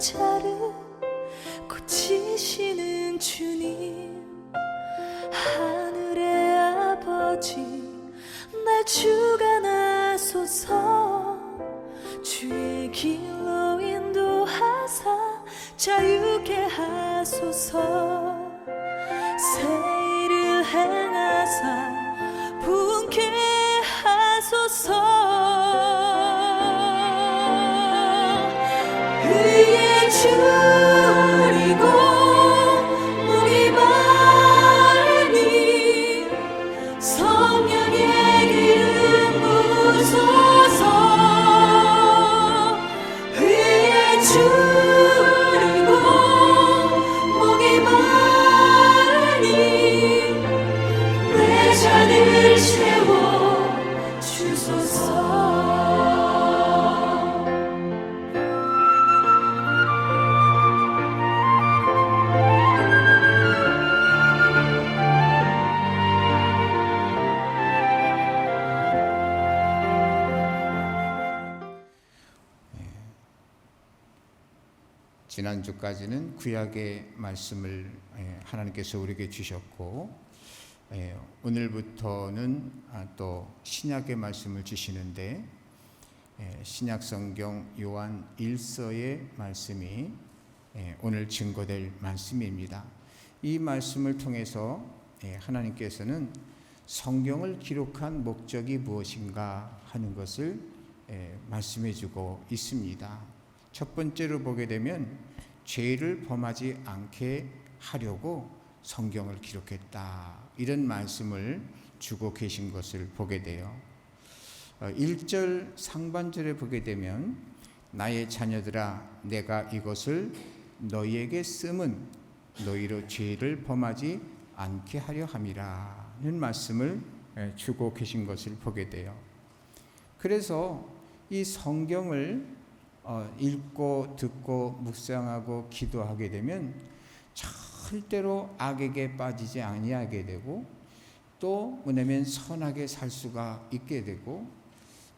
자를 고치시는 주님, 하늘의 아버지 날 주관하소서. 주의 길로 인도하사 자유케 하소서. 새 일을 행하사 부흥케 하소서. 의의 주리고 목이 마르니 성령의 기름 부으소서. 의의 주리고 목이 마르니 내 잔을 채워 주소서. 지난주까지는 구약의 말씀을 하나님께서 우리에게 주셨고, 오늘부터는 또 신약의 말씀을 주시는데, 신약 성경 요한 1서의 말씀이 오늘 증거될 말씀입니다. 이 말씀을 통해서 하나님께서는 성경을 기록한 목적이 무엇인가 하는 것을 말씀해 주고 있습니다. 첫 번째로 보게 되면 죄를 범하지 않게 하려고 성경을 기록했다, 이런 말씀을 주고 계신 것을 보게 돼요. 1절 상반절에 보게 되면 나의 자녀들아 내가 이것을 너희에게 쓰면 너희로 죄를 범하지 않게 하려 함이라는 말씀을 주고 계신 것을 보게 돼요. 그래서 이 성경을 읽고 듣고 묵상하고 기도하게 되면 절대로 악에게 빠지지 아니하게 되고, 또 뭐냐면 선하게 살 수가 있게 되고,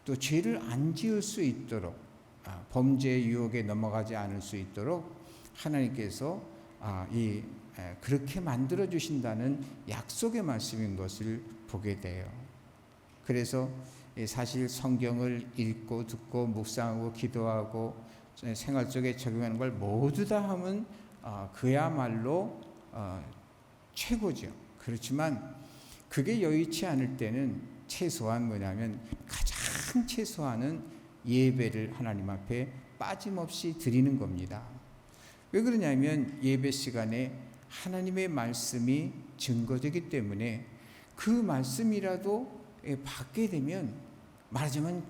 또 죄를 안 지을 수 있도록, 범죄의 유혹에 넘어가지 않을 수 있도록 하나님께서 그렇게 만들어 주신다는 약속의 말씀인 것을 보게 돼요. 그래서 사실 성경을 읽고 듣고 묵상하고 기도하고 생활 속에 적용하는 걸 모두 다 하면 그야말로 최고죠. 그렇지만 그게 여의치 않을 때는 최소한 뭐냐면 가장 최소한은 예배를 하나님 앞에 빠짐없이 드리는 겁니다. 왜 그러냐면 예배 시간에 하나님의 말씀이 증거되기 때문에 그 말씀이라도 받게 되면 말하자면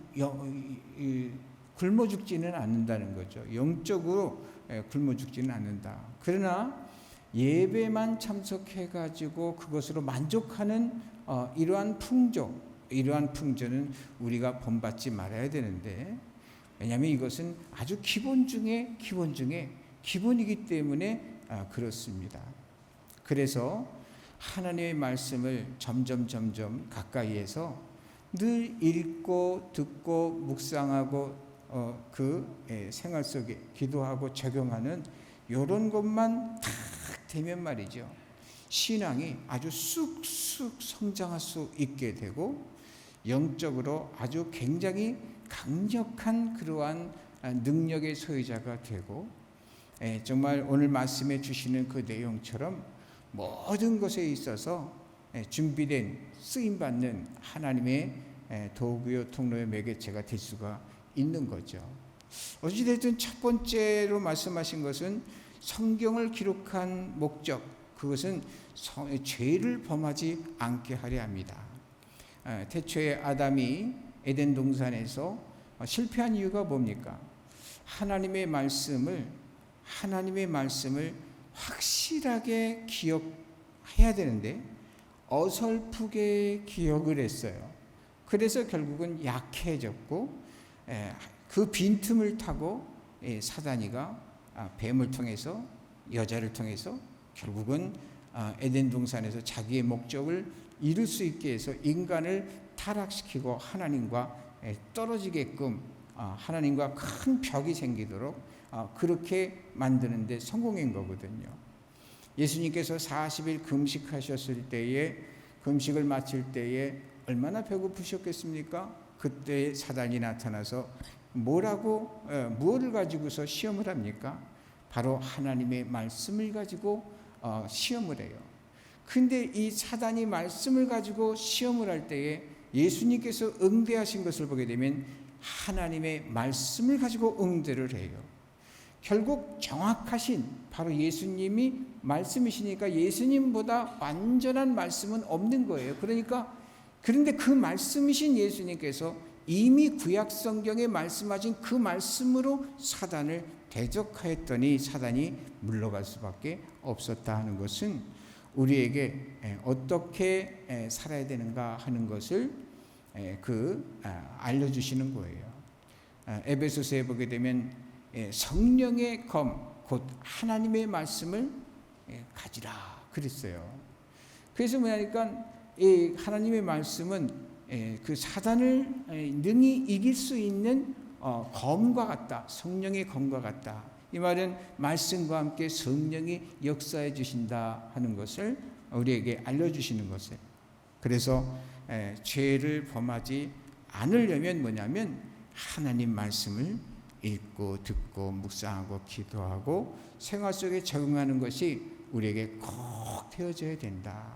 굶어 죽지는 않는다는 거죠. 영적으로 굶어 죽지는 않는다. 그러나 예배만 참석해가지고 그것으로 만족하는 이러한 풍조는 우리가 본받지 말아야 되는데, 왜냐하면 이것은 아주 기본 중에 기본이기 때문에 그렇습니다. 그래서 하나님의 말씀을 점점 가까이에서 늘 읽고 듣고 묵상하고 생활 속에 기도하고 적용하는 이런 것만 딱 되면 말이죠, 신앙이 아주 쑥쑥 성장할 수 있게 되고 영적으로 아주 굉장히 강력한 그러한 능력의 소유자가 되고, 정말 오늘 말씀해 주시는 그 내용처럼 모든 것에 있어서 준비된 쓰임받는 하나님의 도구요 통로의 매개체가 될 수가 있는 거죠. 어찌됐든 첫 번째로 말씀하신 것은 성경을 기록한 목적, 그것은 죄를 범하지 않게 하려 합니다. 태초에 아담이 에덴 동산에서 실패한 이유가 뭡니까? 하나님의 말씀을 확실하게 기억해야 되는데 어설프게 기억을 했어요. 그래서 결국은 약해졌고, 그 빈틈을 타고 사단이가 뱀을 통해서, 여자를 통해서 결국은 에덴 동산에서 자기의 목적을 이룰 수 있게 해서 인간을 타락시키고 하나님과 떨어지게끔, 하나님과 큰 벽이 생기도록 그렇게 만드는 데 성공한 거거든요. 예수님께서 40일 금식하셨을 때에, 금식을 마칠 때에 얼마나 배고프셨겠습니까? 그때 사단이 나타나서 무엇을 가지고서 시험을 합니까? 바로 하나님의 말씀을 가지고 시험을 해요. 근데 이 사단이 말씀을 가지고 시험을 할 때에 예수님께서 응대하신 것을 보게 되면 하나님의 말씀을 가지고 응대를 해요. 결국 정확하신 바로 예수님이 말씀이시니까 예수님보다 완전한 말씀은 없는 거예요. 그런데 그 말씀이신 예수님께서 이미 구약 성경에 말씀하신 그 말씀으로 사단을 대적하였더니 사단이 물러갈 수밖에 없었다 하는 것은 우리에게 어떻게 살아야 되는가 하는 것을 알려주시는 거예요. 에베소서에 보게 되면 성령의 검, 곧 하나님의 말씀을 가지라 그랬어요. 그래서 뭐냐니까 이 하나님의 말씀은 그 사단을 능히 이길 수 있는 검과 같다. 성령의 검과 같다. 이 말은 말씀과 함께 성령이 역사해 주신다 하는 것을 우리에게 알려주시는 것이에요. 그래서 죄를 범하지 않으려면 뭐냐면 하나님 말씀을 읽고 듣고 묵상하고 기도하고 생활 속에 적용하는 것이 우리에게 꼭 되어져야 된다.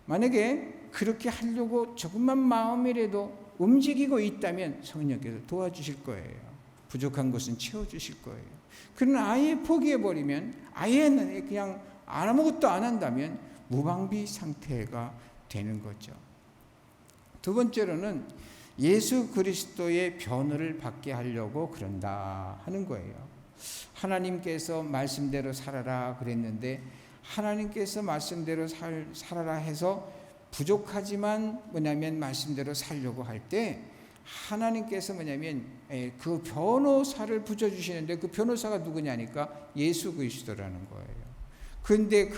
만약에 그렇게 하려고 조금만 마음이라도 움직이고 있다면 성령께서 도와주실 거예요. 부족한 것은 채워주실 거예요. 그러나 아예 포기해버리면, 아예 그냥 아무것도 안 한다면 무방비 상태가 되는 거죠. 두 번째로는 예수 그리스도의 변호를 받게 하려고 그런다 하는 거예요. 하나님께서 말씀대로 살아라 그랬는데 하나님께서 말씀대로 살아라 해서 부족하지만 뭐냐면 말씀대로 살려고 할 때 하나님께서 뭐냐면 그 변호사를 붙여주시는데 그 변호사가 누구냐니까 예수 그리스도라는 거예요. 그런데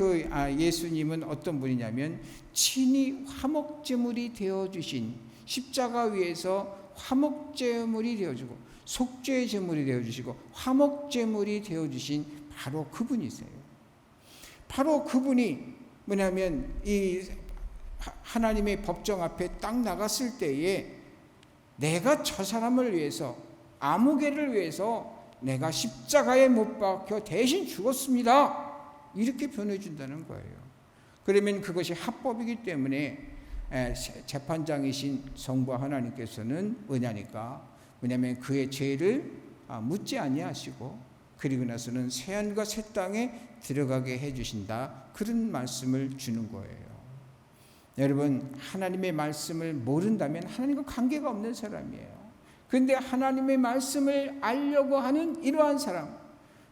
예수님은 어떤 분이냐면 친히 화목제물이 되어주신, 십자가 위에서 화목제물이 되어주고 속죄의 제물이 되어주시고 화목제물이 되어주신 바로 그분이세요. 바로 그분이 뭐냐면 이 하나님의 법정 앞에 딱 나갔을 때에 내가 저 사람을 위해서, 아무개를 위해서 내가 십자가에 못 박혀 대신 죽었습니다. 이렇게 변호해 준다는 거예요. 그러면 그것이 합법이기 때문에 재판장이신 성부 하나님께서는 뭐냐면 그의 죄를 묻지 아니하시고 그리고 나서는 새하늘과 새 땅에 들어가게 해주신다. 그런 말씀을 주는 거예요. 여러분, 하나님의 말씀을 모른다면 하나님과 관계가 없는 사람이에요. 그런데 하나님의 말씀을 알려고 하는 이러한 사람,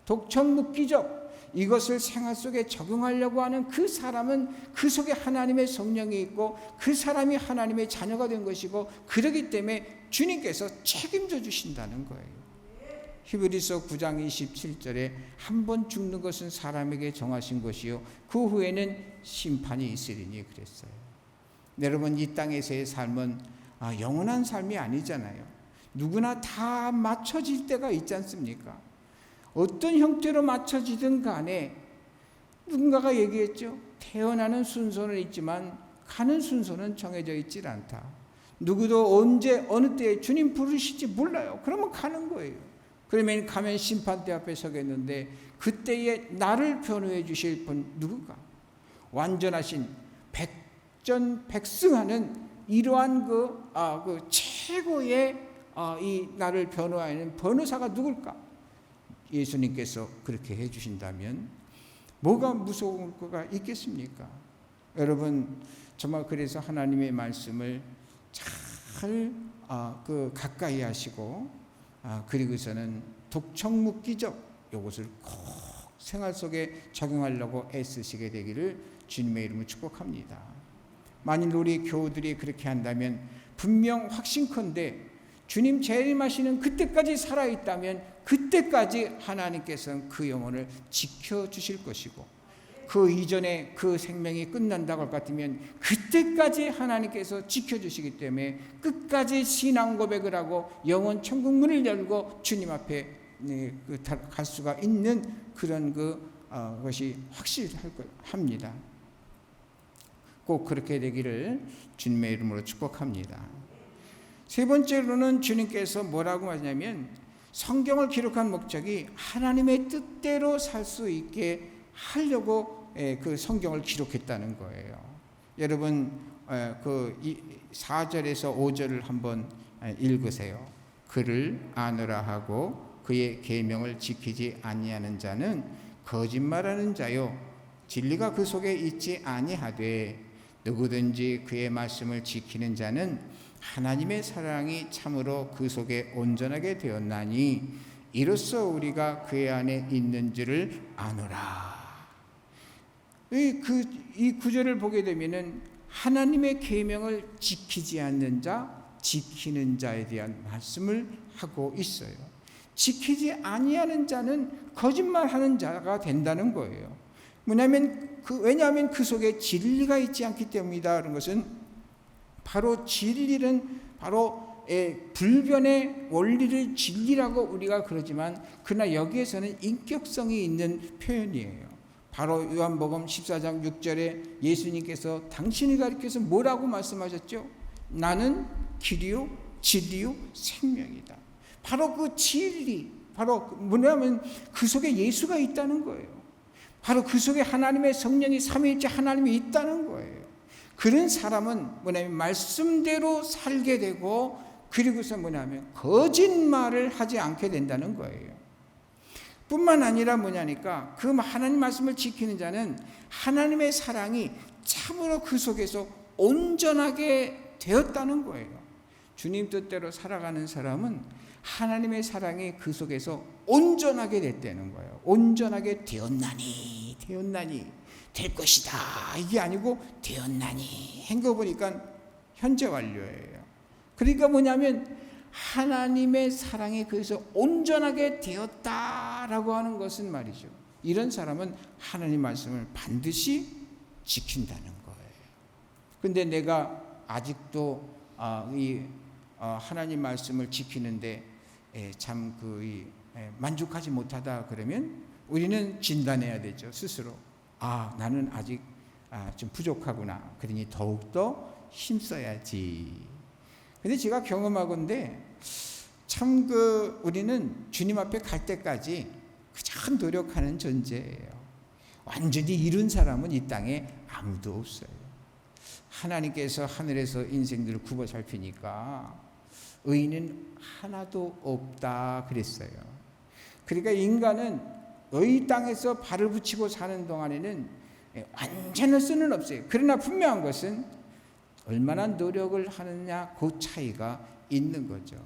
독청묵기적 이것을 생활 속에 적용하려고 하는 그 사람은 그 속에 하나님의 성령이 있고 그 사람이 하나님의 자녀가 된 것이고, 그렇기 때문에 주님께서 책임져 주신다는 거예요. 히브리서 9장 27절에 한 번 죽는 것은 사람에게 정하신 것이요 그 후에는 심판이 있으리니 그랬어요. 여러분, 이 땅에서의 삶은 영원한 삶이 아니잖아요. 누구나 다 맞춰질 때가 있지 않습니까? 어떤 형태로 맞춰지든 간에 누군가가 얘기했죠. 태어나는 순서는 있지만 가는 순서는 정해져 있질 않다. 누구도 언제 어느 때에 주님 부르실지 몰라요. 그러면 가는 거예요. 그러면 가면 심판대 앞에 서겠는데 그때에 나를 변호해 주실 분 누구가? 완전하신 백전백승하는 이러한 그 최고의 이 나를 변호하는 변호사가 누굴까? 예수님께서 그렇게 해주신다면 뭐가 무서울 거가 있겠습니까? 여러분, 정말 그래서 하나님의 말씀을 잘 가까이 하시고 그리고서는 독청묵기적 이것을 꼭 생활 속에 적용하려고 애쓰시게 되기를 주님의 이름으로 축복합니다. 만일 우리 교우들이 그렇게 한다면 분명 확신컨대 주님 재림하시는 그때까지 살아있다면 그때까지 하나님께서는 그 영혼을 지켜주실 것이고, 그 이전에 그 생명이 끝난다고 할 것 같으면 그때까지 하나님께서 지켜주시기 때문에 끝까지 신앙 고백을 하고 영원 천국 문을 열고 주님 앞에 갈 수가 있는 그런 것이 확실합니다. 꼭 그렇게 되기를 주님의 이름으로 축복합니다. 세 번째로는 주님께서 뭐라고 하냐면 성경을 기록한 목적이 하나님의 뜻대로 살 수 있게 하려고 그 성경을 기록했다는 거예요. 여러분 그 4절에서 5절을 한번 읽으세요. 그를 아노라 하고 그의 계명을 지키지 아니하는 자는 거짓말하는 자요 진리가 그 속에 있지 아니하되 누구든지 그의 말씀을 지키는 자는 하나님의 사랑이 참으로 그 속에 온전하게 되었나니 이로써 우리가 그의 안에 있는 줄을 아노라. 이 구절을 보게 되면은 하나님의 계명을 지키지 않는 자, 지키는 자에 대한 말씀을 하고 있어요. 지키지 아니하는 자는 거짓말하는 자가 된다는 거예요. 왜냐하면 그 속에 진리가 있지 않기 때문이다. 그런 것은 바로 진리는 바로 불변의 원리를 진리라고 우리가 그러지만 그러나 여기에서는 인격성이 있는 표현이에요. 바로 요한복음 14장 6절에 예수님께서 당신이 가리켜서 뭐라고 말씀하셨죠? 나는 길이요 진리요 생명이다. 바로 그 진리, 바로 뭐냐면 그 속에 예수가 있다는 거예요. 바로 그 속에 하나님의 성령이 삼위일체 하나님이 있다는 거예요. 그런 사람은 뭐냐면 말씀대로 살게 되고 그리고서 뭐냐면 거짓말을 하지 않게 된다는 거예요. 뿐만 아니라 뭐냐니까 그 하나님 말씀을 지키는 자는 하나님의 사랑이 참으로 그 속에서 온전하게 되었다는 거예요. 주님 뜻대로 살아가는 사람은 하나님의 사랑이 그 속에서 온전하게 됐다는 거예요. 온전하게 되었나니 될 것이다 이게 아니고 되었나니 한 거 보니까 현재 완료예요. 그러니까 뭐냐면 하나님의 사랑이 그래서 온전하게 되었다라고 하는 것은 말이죠. 이런 사람은 하나님 말씀을 반드시 지킨다는 거예요. 근데 내가 아직도 하나님 말씀을 지키는데 참 만족하지 못하다 그러면 우리는 진단해야 되죠. 스스로 나는 아직 좀 부족하구나. 그러니 더욱더 힘써야지. 근데 제가 경험하건대 참 우리는 주님 앞에 갈 때까지 가장 노력하는 존재예요. 완전히 이룬 사람은 이 땅에 아무도 없어요. 하나님께서 하늘에서 인생들을 굽어 살피니까 의인은 하나도 없다 그랬어요. 그러니까 인간은 이 땅에서 발을 붙이고 사는 동안에는 완전할 수는 없어요. 그러나 분명한 것은 얼마나 노력을 하느냐 그 차이가 있는 거죠.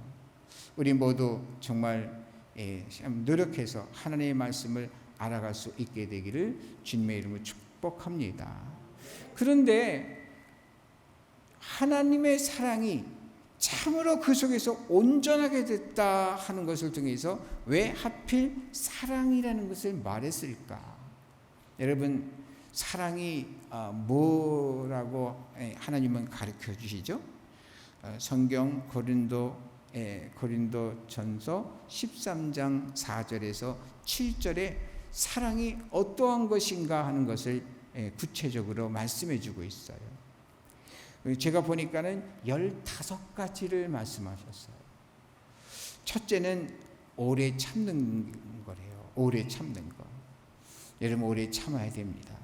우리 모두 정말 노력해서 하나님의 말씀을 알아갈 수 있게 되기를 주님의 이름으로 축복합니다. 그런데 하나님의 사랑이 참으로 그 속에서 온전하게 됐다 하는 것을 통해서 왜 하필 사랑이라는 것을 말했을까? 여러분 사랑이 뭐라고 하나님은 가르쳐 주시죠? 성경 고린도전서 13장 4절에서 7절에 사랑이 어떠한 것인가 하는 것을 구체적으로 말씀해 주고 있어요. 제가 보니까는 15가지를 말씀하셨어요. 첫째는 오래 참는 거래요. 오래 참는 거. 여러분 오래 참아야 됩니다.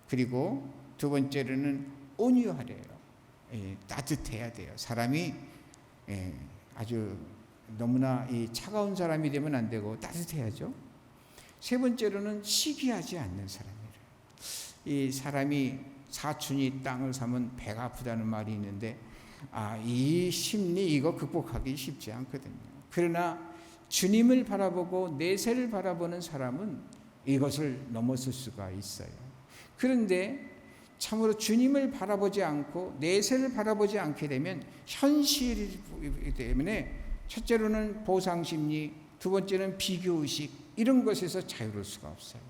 그리고 두 번째로는 온유하래요. 따뜻해야 돼요. 사람이 아주 너무나 차가운 사람이 되면 안 되고 따뜻해야죠. 세 번째로는 시기하지 않는 사람이래요. 이 사람이 사춘이 땅을 사면 배가 아프다는 말이 있는데 이 심리 이거 극복하기 쉽지 않거든요. 그러나 주님을 바라보고 내세를 바라보는 사람은 이것을 넘어설 수가 있어요. 그런데 참으로 주님을 바라보지 않고 내세를 바라보지 않게 되면 현실이기 때문에 첫째로는 보상심리, 두 번째는 비교의식 이런 것에서 자유로울 수가 없어요.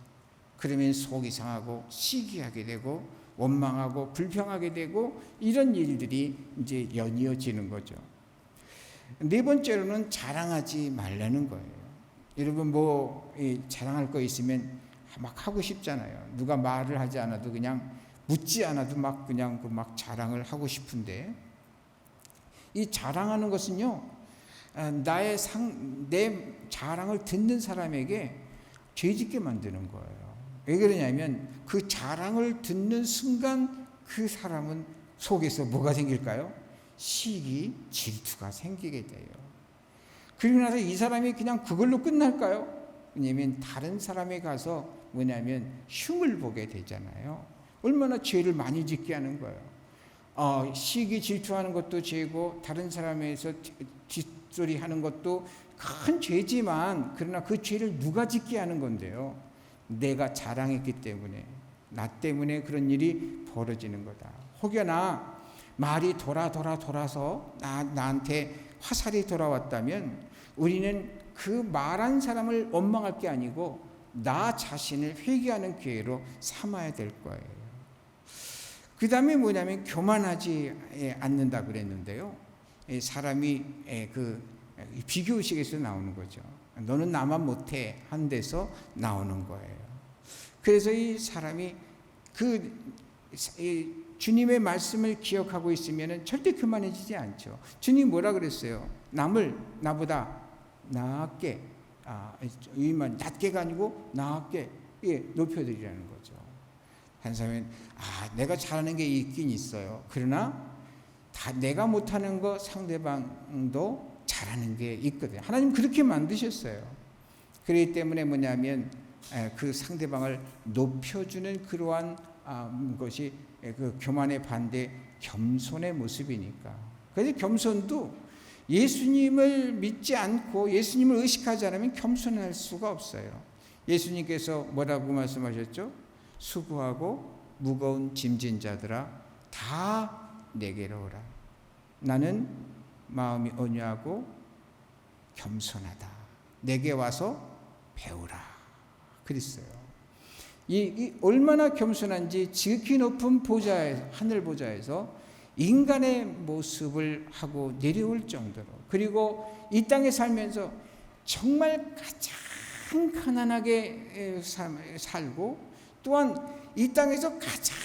그러면 속이 상하고 시기하게 되고 원망하고 불평하게 되고 이런 일들이 이제 연이어지는 거죠. 네 번째로는 자랑하지 말라는 거예요. 여러분 자랑할 거 있으면 막 하고 싶잖아요. 누가 말을 하지 않아도 그냥 묻지 않아도 막 그냥 막 자랑을 하고 싶은데, 이 자랑하는 것은요, 내 자랑을 듣는 사람에게 죄짓게 만드는 거예요. 왜 그러냐면 그 자랑을 듣는 순간 그 사람은 속에서 뭐가 생길까요? 시기, 질투가 생기게 돼요. 그리고 나서 이 사람이 그냥 그걸로 끝날까요? 왜냐하면 다른 사람에 가서 흉을 보게 되잖아요. 얼마나 죄를 많이 짓게 하는 거예요. 시기, 질투하는 것도 죄고 다른 사람에서 뒷소리 하는 것도 큰 죄지만, 그러나 그 죄를 누가 짓게 하는 건데요? 내가 자랑했기 때문에, 나 때문에 그런 일이 벌어지는 거다. 혹여나 말이 돌아서 나한테 화살이 돌아왔다면 우리는 그 말한 사람을 원망할 게 아니고 나 자신을 회개하는 기회로 삼아야 될 거예요. 그 다음에 뭐냐면 교만하지 않는다 그랬는데요. 사람이 비교의식에서 나오는 거죠. 너는 나만 못해 한 데서 나오는 거예요. 그래서 이 사람이 주님의 말씀을 기억하고 있으면 절대 교만해지지 않죠. 주님 뭐라 그랬어요? 남을 나보다 낮게, 낮게가 아니고 낮게 높여드리라는 거죠. 한 사람은 내가 잘하는 게 있긴 있어요. 그러나 내가 못하는 거 상대방도 잘하는 게 있거든요. 하나님 그렇게 만드셨어요. 그렇기 때문에 뭐냐면 그 상대방을 높여주는 그러한 것이 그 교만의 반대 겸손의 모습이니까. 그래서 겸손도 예수님을 믿지 않고 예수님을 의식하지 않으면 겸손할 수가 없어요. 예수님께서 뭐라고 말씀하셨죠? 수고하고 무거운 짐진 자들아 다 내게로 오라. 나는 마음이 온유하고 겸손하다. 내게 와서 배우라. 그랬어요. 이 얼마나 겸손한지 지극히 높은 하늘 보좌에서 인간의 모습을 하고 내려올 정도로, 그리고 이 땅에 살면서 정말 가장 가난하게 살고, 또한 이 땅에서 가장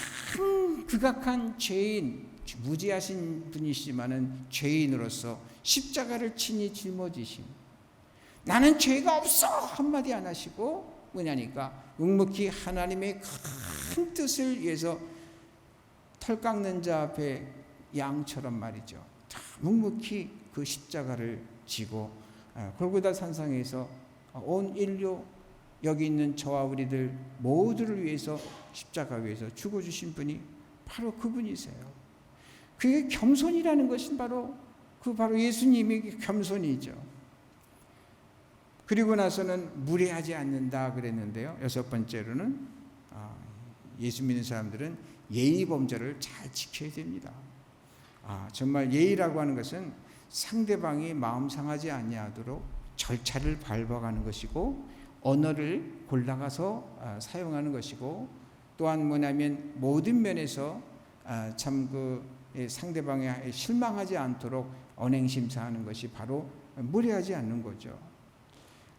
극악한 죄인, 무지하신 분이시지만은 죄인으로서 십자가를 친히 짊어지신, 나는 죄가 없어 한마디 안 하시고 뭐냐니까 묵묵히 하나님의 큰 뜻을 위해서 털 깎는 자 앞에 양처럼 말이죠. 묵묵히 그 십자가를 지고 골고다 산상에서 온 인류, 여기 있는 저와 우리들 모두를 위해서 십자가 위에서 죽어주신 분이 바로 그분이세요. 그게 겸손이라는 것은 바로 예수님의 겸손이죠. 그리고 나서는 무례하지 않는다 그랬는데요. 여섯 번째로는 예수 믿는 사람들은 예의 범절을 잘 지켜야 됩니다. 정말 예의라고 하는 것은 상대방이 마음 상하지 아니하도록 절차를 밟아가는 것이고, 언어를 골라가서 사용하는 것이고, 또한 뭐냐면 모든 면에서 상대방이 실망하지 않도록 언행심사하는 것이 바로 무례하지 않는 거죠.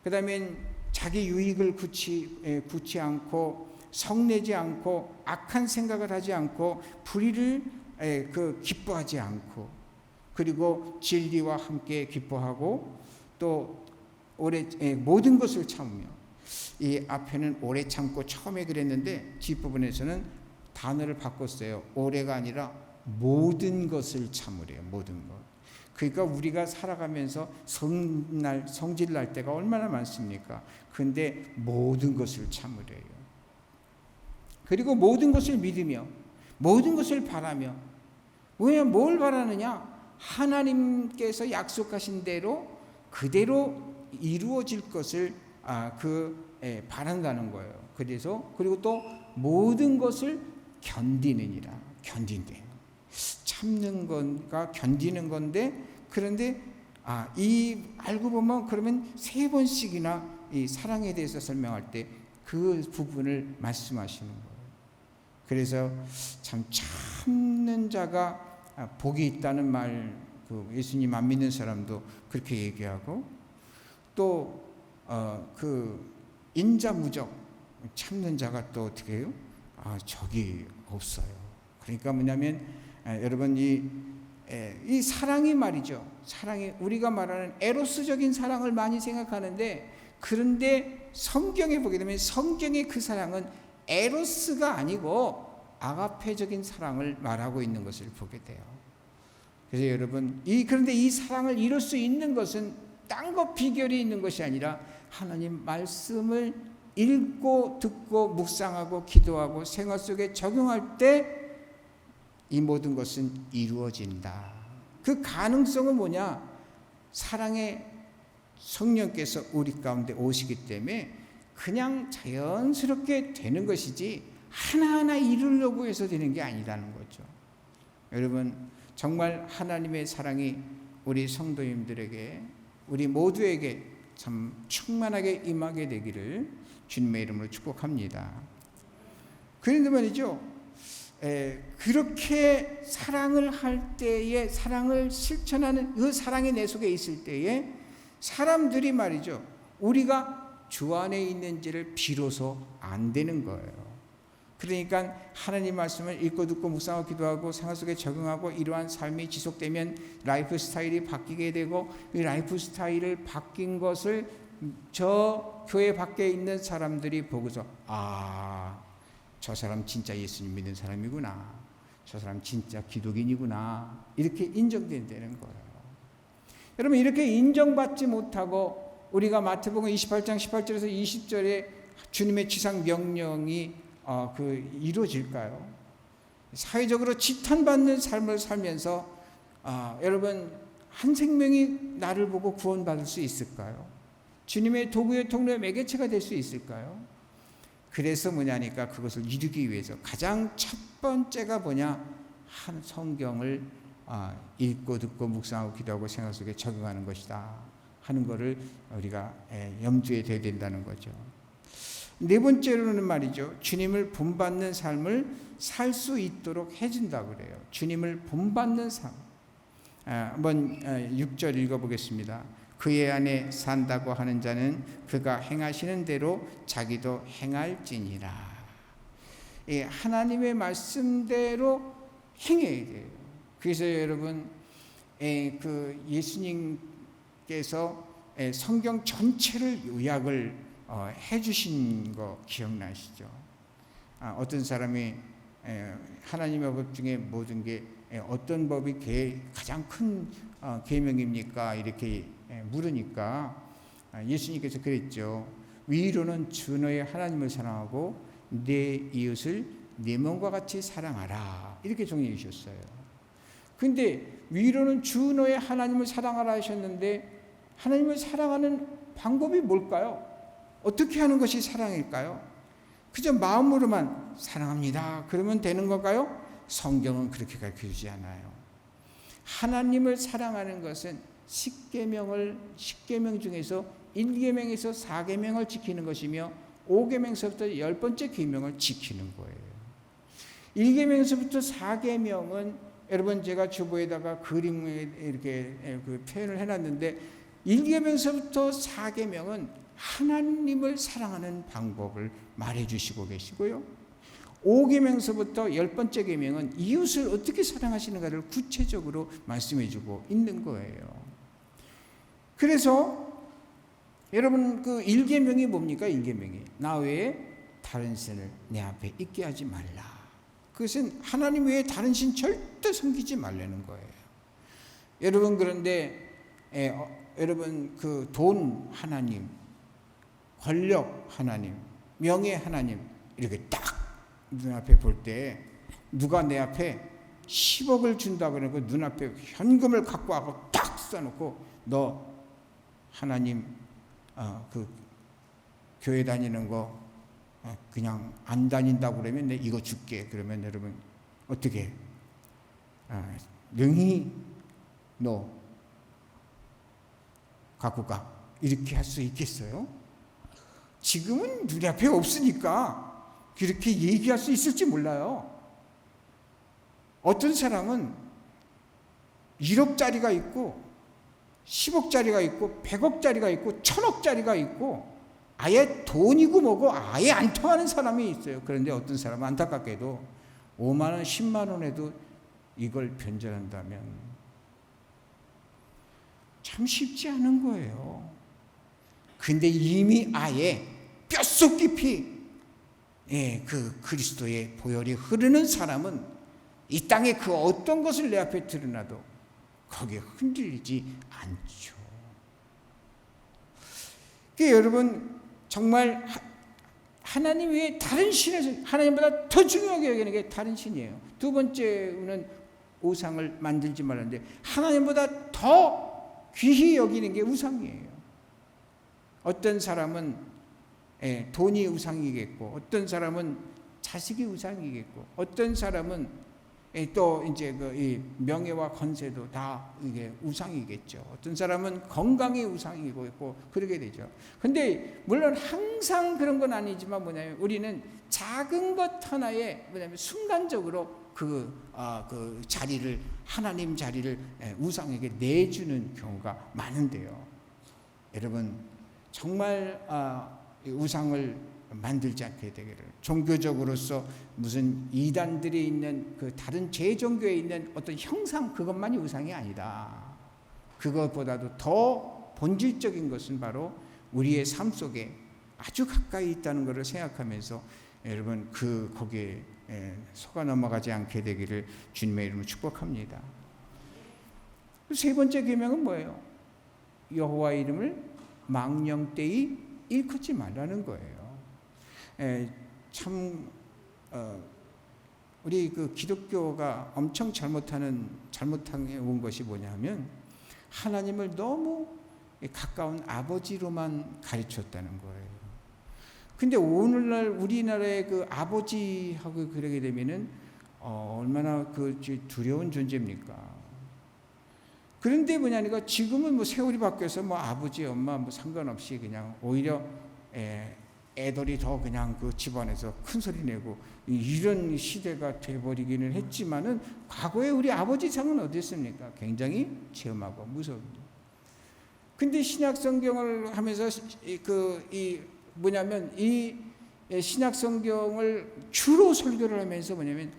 그 다음에 자기 유익을 굳지 않고, 성내지 않고, 악한 생각을 하지 않고, 불의를 기뻐하지 않고, 그리고 진리와 함께 기뻐하고, 또 모든 것을 참으며, 이 앞에는 오래 참고 처음에 그랬는데 뒷부분에서는 단어를 바꿨어요. 오래가 아니라 모든 것을 참으래요. 모든 것. 그러니까 우리가 살아가면서 성질 날 때가 얼마나 많습니까? 그런데 모든 것을 참으래요. 그리고 모든 것을 믿으며, 모든 것을 바라며. 왜 뭘 바라느냐? 하나님께서 약속하신 대로 그대로 이루어질 것을 바란다는 거예요. 그리고 또 모든 것을 견디느니라. 견딘대요. 참는 건가 견디는 건데, 그런데 알고 보면 그러면 3번씩이나 이 사랑에 대해서 설명할 때 그 부분을 말씀하시는 거예요. 그래서 참 참는 자가 복이 있다는 말, 예수님 안 믿는 사람도 그렇게 얘기하고, 또 그 인자무적 참는 자가 또 어떻게 해요? 적이 없어요. 그러니까 뭐냐면 여러분 이 사랑이 말이죠. 사랑이 우리가 말하는 에로스적인 사랑을 많이 생각하는데, 그런데 성경에 보게 되면 성경의 그 사랑은 에로스가 아니고 아가페적인 사랑을 말하고 있는 것을 보게 돼요. 그래서 여러분 그런데 이 사랑을 이룰 수 있는 것은 딴 것 비결이 있는 것이 아니라 하나님 말씀을 읽고 듣고 묵상하고 기도하고 생활 속에 적용할 때 이 모든 것은 이루어진다. 그 가능성은 뭐냐? 사랑의 성령께서 우리 가운데 오시기 때문에 그냥 자연스럽게 되는 것이지 하나하나 이루려고 해서 되는 게 아니라는 거죠. 여러분 정말 하나님의 사랑이 우리 성도님들에게, 우리 모두에게 참 충만하게 임하게 되기를 주님의 이름으로 축복합니다. 그런데 말이죠, 그렇게 사랑을 할 때에, 사랑을 실천하는 그 사랑이 내 속에 있을 때에 사람들이 말이죠, 우리가 주 안에 있는지를 비로소 안 되는 거예요. 그러니까 하나님 말씀을 읽고 듣고 묵상하고 기도하고 생활 속에 적용하고 이러한 삶이 지속되면 라이프 스타일이 바뀌게 되고, 이 라이프 스타일을 바뀐 것을 저 교회 밖에 있는 사람들이 보고서 저 사람 진짜 예수님 믿는 사람이구나, 저 사람 진짜 기독인이구나, 이렇게 인정된다는 거예요. 여러분 이렇게 인정받지 못하고 우리가 마태복음 28장 18절에서 20절에 주님의 지상 명령이 이루어질까요? 사회적으로 지탄받는 삶을 살면서 여러분 한 생명이 나를 보고 구원받을 수 있을까요? 주님의 도구의 통로의 매개체가 될 수 있을까요? 그래서 뭐냐니까 그것을 이루기 위해서 가장 첫 번째가 뭐냐? 한 성경을 읽고 듣고 묵상하고 기도하고 생활 속에 적용하는 것이다 하는 것을 우리가 염두에 둬야 된다는 거죠. 네 번째로는 말이죠, 주님을 본받는 삶을 살 수 있도록 해준다고 그래요. 주님을 본받는 삶. 한번 6절 읽어보겠습니다. 그의 안에 산다고 하는 자는 그가 행하시는 대로 자기도 행할지니라. 하나님의 말씀대로 행해야 돼요. 그래서 여러분 그 예수님께서 성경 전체를 요약을 해주신 거 기억나시죠? 어떤 사람이 하나님의 법 중에 모든 게 어떤 법이 가장 큰 계명입니까? 이렇게 물으니까 예수님께서 그랬죠. 위로는 주 너의 하나님을 사랑하고 내 이웃을 내 몸과 같이 사랑하라, 이렇게 정리해 주셨어요. 근데 위로는 주 너의 하나님을 사랑하라 하셨는데 하나님을 사랑하는 방법이 뭘까요? 어떻게 하는 것이 사랑일까요? 그저 마음으로만 사랑합니다 그러면 되는 건가요? 성경은 그렇게 가르쳐주지 않아요. 하나님을 사랑하는 것은 10계명 중에서 1계명에서 4계명을 지키는 것이며 5계명서부터 10번째 계명을 지키는 거예요. 1계명서부터 4계명은 여러분 제가 주보에다가 그림에 이렇게 표현을 해놨는데 1계명서부터 4계명은 하나님을 사랑하는 방법을 말해주시고 계시고요. 5계명서부터 10번째 계명은 이웃을 어떻게 사랑하시는가를 구체적으로 말씀해주고 있는 거예요. 그래서 여러분 그 1계명이 뭡니까? 1계명이 나 외에 다른 신을 내 앞에 있게 하지 말라. 그것은 하나님 외에 다른 신 절대 섬기지 말라는 거예요. 여러분 그런데 여러분 그 돈 하나님, 권력 하나님, 명예 하나님 이렇게 딱 눈앞에 볼 때 누가 내 앞에 10억을 준다 그러고 눈앞에 현금을 갖고 와서 딱 써놓고 너 하나님 그 교회 다니는 거 그냥 안 다닌다고 그러면 내 이거 줄게. 그러면 여러분 어떻게 능히 너 갖고 가 이렇게 할 수 있겠어요? 지금은 눈앞에 없으니까 그렇게 얘기할 수 있을지 몰라요. 어떤 사람은 1억짜리가 있고 10억짜리가 있고 100억짜리가 있고 1000억짜리가 있고 아예 돈이고 뭐고 아예 안 통하는 사람이 있어요. 그런데 어떤 사람은 안타깝게도 5만 원, 10만 원에도 이걸 변절한다면 참 쉽지 않은 거예요. 근데 이미 아예 뼛속 깊이 그 그리스도의 보혈이 흐르는 사람은 이 땅에 그 어떤 것을 내 앞에 드러나도 거기에 흔들리지 않죠. 그러니까 여러분 정말 하나님 외에 다른 신을 하나님보다 더 중요하게 여기는 게 다른 신이에요. 두 번째는 우상을 만들지 말았는데 하나님보다 더 귀히 여기는 게 우상이에요. 어떤 사람은 돈이 우상이겠고, 어떤 사람은 자식이 우상이겠고, 어떤 사람은 또 이제 이 명예와 권세도 다 이게 우상이겠죠. 어떤 사람은 건강이 우상이고 있고 그러게 되죠. 근데 물론 항상 그런 건 아니지만 뭐냐면 우리는 작은 것 하나에 뭐냐면 순간적으로 그 자리를 하나님 자리를 우상에게 내주는 경우가 많은데요. 여러분 정말 우상을 만들지 않게 되기를, 종교적으로서 무슨 이단들이 있는 그 다른 제종교에 있는 어떤 형상 그것만이 우상이 아니다. 그것보다도 더 본질적인 것은 바로 우리의 삶 속에 아주 가까이 있다는 것을 생각하면서 여러분 거기에 속아 넘어가지 않게 되기를 주님의 이름으로 축복합니다. 세 번째 계명은 뭐예요? 여호와 이름을 망령되이 일컫지 말라는 거예요. 참 우리 그 기독교가 엄청 잘못해 온 것이 뭐냐면 하나님을 너무 가까운 아버지로만 가르쳤다는 거예요. 근데 오늘날 우리나라의 그 아버지하고 그러게 되면은 얼마나 그 두려운 존재입니까? 그런데 뭐냐니까 지금은 뭐 세월이 바뀌어서 뭐 아버지 엄마 뭐 상관없이 그냥 오히려 애들이 더 그냥 그 집안에서 큰 소리 내고 이런 시대가 돼버리기는 했지만은 과거에 우리 아버지 상은 어땠습니까? 굉장히 체험하고 무섭습니다. 근데 신약 성경을 하면서 뭐냐면 이 신약 성경을 주로 설교를 하면서 뭐냐면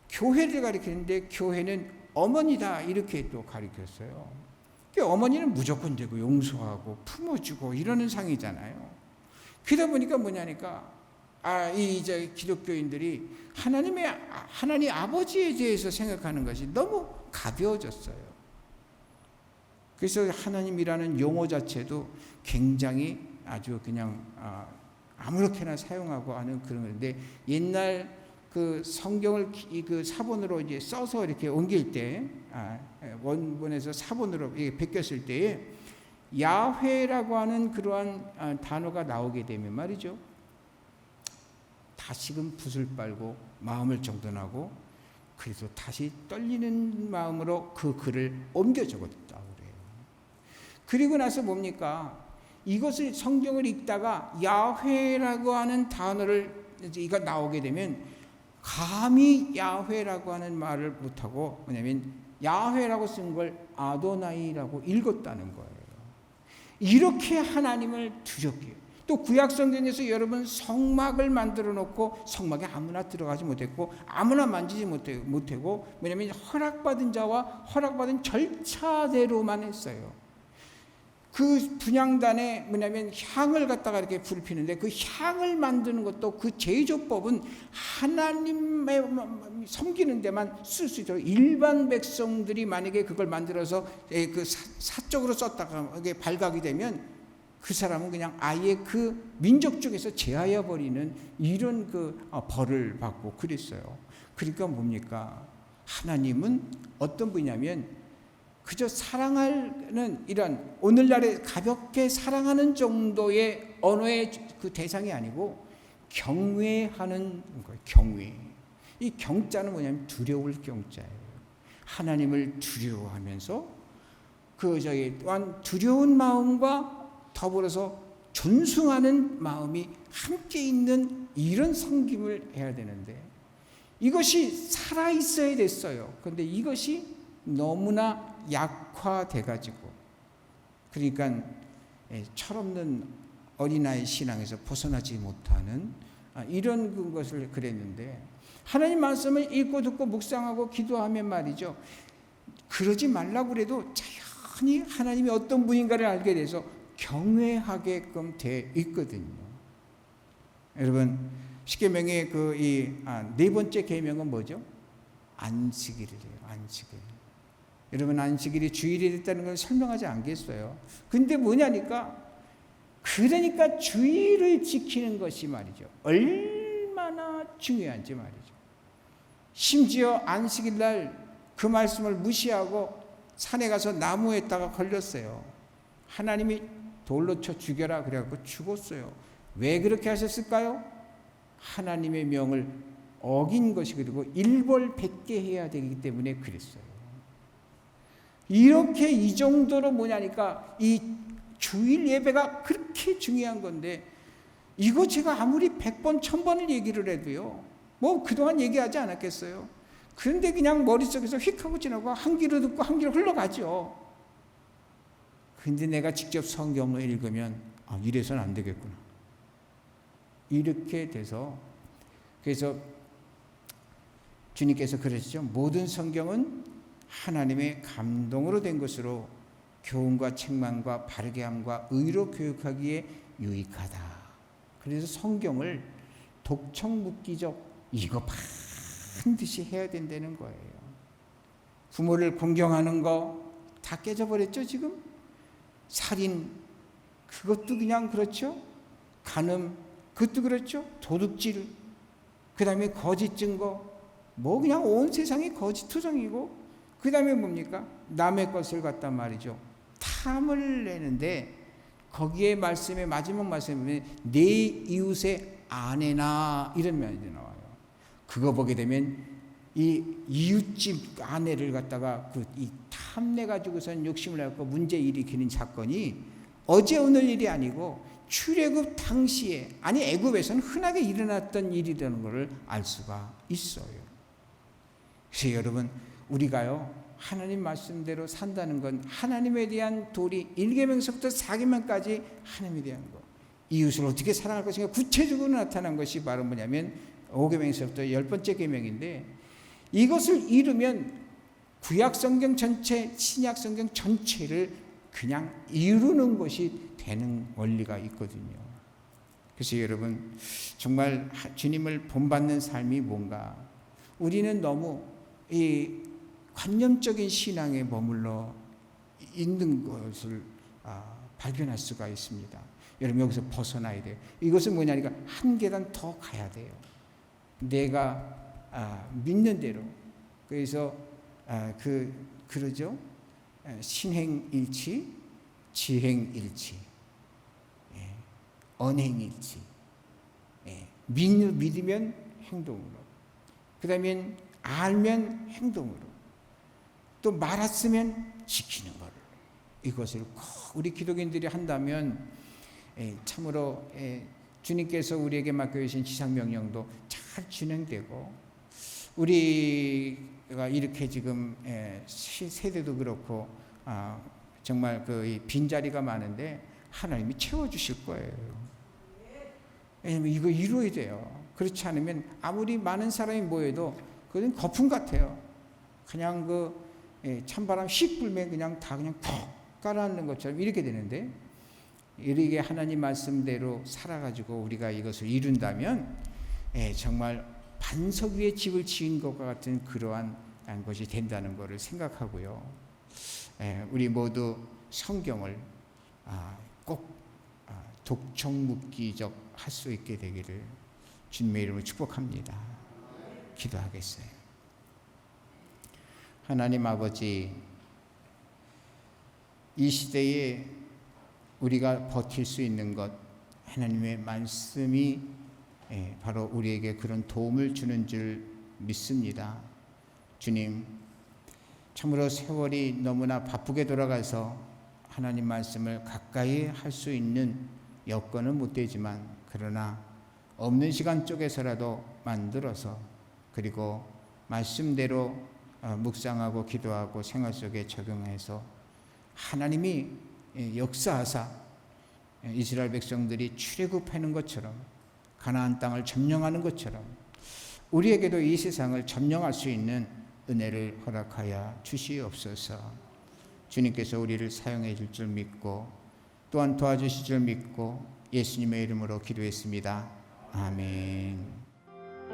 교회를 가리키는데 교회는 어머니다 이렇게 또 가리켰어요. 어머니는 무조건 되고 용서하고 품어주고 이러는 상이잖아요. 그러다 보니까 뭐냐니까 이제 기독교인들이 하나님 아버지에 대해서 생각하는 것이 너무 가벼워졌어요. 그래서 하나님이라는 용어 자체도 굉장히 아주 그냥 아무렇게나 사용하고 하는 그런 건데, 옛날 그 성경을 그 사본으로 이제 써서 이렇게 옮길 때 원본에서 사본으로 베꼈을 때에 야훼라고 하는 그러한 단어가 나오게 되면 말이죠, 다시금 붓을 빨고 마음을 정돈하고 그래서 다시 떨리는 마음으로 그 글을 옮겨 적었다고 그래요. 그리고 나서 뭡니까? 이것을 성경을 읽다가 야훼라고 하는 단어를 이거 나오게 되면 감히 야훼라고 하는 말을 못하고 뭐냐면 야훼라고 쓴 걸 아도나이라고 읽었다는 거예요. 이렇게 하나님을 두렵게. 또 구약 성경에서 여러분 성막을 만들어 놓고 성막에 아무나 들어가지 못했고 아무나 만지지 못하고 뭐냐면 허락받은 자와 허락받은 절차대로만 했어요. 그 분향단에 뭐냐면 향을 갖다가 이렇게 불 피는데 그 향을 만드는 것도 그 제조법은 하나님의 섬기는 데만 쓸 수 있도록 일반 백성들이 만약에 그걸 만들어서 그 사적으로 썼다가 이게 발각이 되면 그 사람은 그냥 아예 그 민족 쪽에서 제하여 버리는 이런 그 벌을 받고 그랬어요. 그러니까 뭡니까? 하나님은 어떤 분이냐면 그저 사랑하는 이런 오늘날에 가볍게 사랑하는 정도의 언어의 그 대상이 아니고 경외하는 거예요. 경외. 이 경자는 뭐냐면 두려울 경자예요. 하나님을 두려워하면서 또한 두려운 마음과 더불어서 존숭하는 마음이 함께 있는 이런 섬김을 해야 되는데 이것이 살아 있어야 됐어요. 그런데 이것이 너무나 약화돼가지고 그러니까 철없는 어린아이 신앙에서 벗어나지 못하는 이런 것을 그랬는데, 하나님 말씀을 읽고 듣고 묵상하고 기도하면 말이죠, 그러지 말라고 그래도 자연히 하나님이 어떤 분인가를 알게 돼서 경외하게끔 돼 있거든요. 여러분, 십계명의 네 번째 계명은 뭐죠? 안식일이래요. 안식일. 여러분, 안식일이 주일이 됐다는 걸 설명하지 않겠어요? 근데 뭐냐니까, 그러니까 주일을 지키는 것이 말이죠, 얼마나 중요한지 말이죠. 심지어 안식일 날 그 말씀을 무시하고 산에 가서 나무에다가 걸렸어요. 하나님이 돌로 쳐 죽여라 그래갖고 죽었어요. 왜 그렇게 하셨을까요? 하나님의 명을 어긴 것이, 그리고 일벌백계 해야 되기 때문에 그랬어요. 이렇게 이 정도로 뭐냐니까 이 주일 예배가 그렇게 중요한 건데, 이거 제가 아무리 100번 1000번을 얘기를 해도요, 뭐 그동안 얘기하지 않았겠어요? 그런데 그냥 머릿속에서 휙 하고 지나고 한 귀로 듣고 한 귀로 흘러가죠. 근데 내가 직접 성경을 읽으면 이래서는 안 되겠구나, 이렇게 돼서, 그래서 주님께서 그러시죠. 모든 성경은 하나님의 감동으로 된 것으로 교훈과 책망과 바르게 함과 의로 교육하기에 유익하다. 그래서 성경을 독청묵기적 이거 반드시 해야 된다는 거예요. 부모를 공경하는 거 다 깨져버렸죠 지금. 살인 그것도 그냥 그렇죠. 간음 그것도 그렇죠. 도둑질, 그 다음에 거짓 증거, 뭐 그냥 온 세상이 거짓투성이고, 그 다음에 뭡니까? 남의 것을 갖다 말이죠, 탐을 내는데, 거기에 말씀에 마지막 말씀에 보면 내 이웃의 아내나 이런 면이 나와요. 그거 보게 되면 이 이웃집 아내를 갖다가 이 탐내 가지고선 욕심을 내고 문제 일으키는 사건이 어제 오늘 일이 아니고 출애굽 당시에, 아니 애굽에서는 흔하게 일어났던 일이라는 것을 알 수가 있어요. 그래서 여러분, 우리가요 하나님 말씀대로 산다는 건 하나님에 대한 도리, 1계명서부터 4계명까지 하나님에 대한 것, 이웃을 어떻게 사랑할 것인가 구체적으로 나타난 것이 바로 뭐냐면 5계명서부터 10번째 계명인데, 이것을 이루면 구약성경 전체, 신약성경 전체를 그냥 이루는 것이 되는 원리가 있거든요. 그래서 여러분, 정말 주님을 본받는 삶이 뭔가, 우리는 너무 이 관념적인 신앙에 머물러 있는 것을 발견할 수가 있습니다. 여러분, 여기서 벗어나야 돼요. 이것은 뭐냐니까 한 계단 더 가야 돼요. 내가 믿는 대로. 그래서 그러죠. 신행일치, 지행일치, 언행일치. 믿으면 행동으로, 그 다음에 알면 행동으로, 또 말았으면 지키는 것. 이것을 꼭 우리 기독인들이 한다면 참으로 주님께서 우리에게 맡겨주신 지상명령도 잘 진행되고, 우리가 이렇게 지금 세대도 그렇고 정말 그 빈자리가 많은데 하나님이 채워주실 거예요. 왜냐하면 이거 이루어야 돼요. 그렇지 않으면 아무리 많은 사람이 모여도 그건 거품 같아요. 그냥 찬바람 씩 불면 그냥 다 그냥 푹 깔아앉는 것처럼 이렇게 되는데, 이렇게 하나님 말씀대로 살아가지고 우리가 이것을 이룬다면 정말 반석 위에 집을 지은 것과 같은 그러한 것이 된다는 것을 생각하고요. 우리 모두 성경을 꼭 독청묵기적 할 수 있게 되기를 주님의 이름으로 축복합니다. 기도하겠어요. 하나님 아버지, 이 시대에 우리가 버틸 수 있는 것, 하나님의 말씀이 바로 우리에게 그런 도움을 주는 줄 믿습니다. 주님, 참으로 세월이 너무나 바쁘게 돌아가서 하나님 말씀을 가까이 할 수 있는 여건은 못 되지만, 그러나 없는 시간 쪽에서라도 만들어서, 그리고 말씀대로 묵상하고 기도하고 생활 속에 적용해서 하나님이 역사하사 이스라엘 백성들이 출애굽하는 것처럼 가나안 땅을 점령하는 것처럼 우리에게도 이 세상을 점령할 수 있는 은혜를 허락하여 주시옵소서. 주님께서 우리를 사용해 줄 줄 믿고 또한 도와주실 줄 믿고 예수님의 이름으로 기도했습니다. 아멘.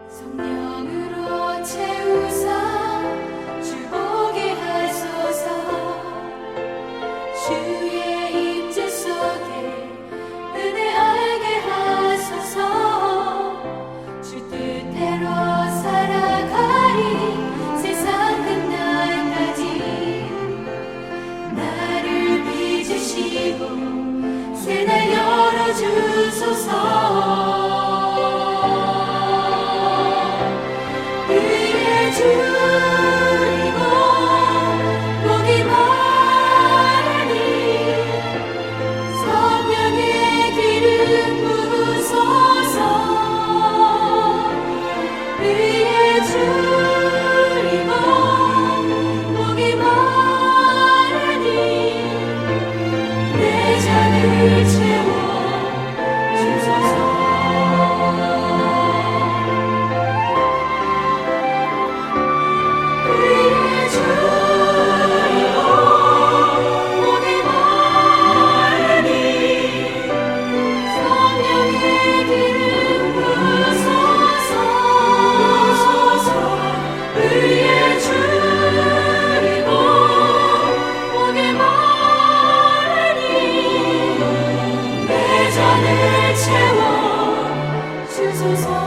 성령으로 채우사 주 보게 하소서. 주의 임재 속에 은혜 알게 하소서. 주 뜻대로 살아가리 세상 끝날까지. 나를 빚으시고 새날 열어주소서. 의에 줄이고 목이 마르니 성령의 기름 부으소서. 의에 줄이고 목이 마르니 내 잔을 채워 주소서. 의에 줄이고 목이 마르니 성령의 기름 부으소서. 의에 줄이고 목이 마르니 내 잔을 채워 주소서.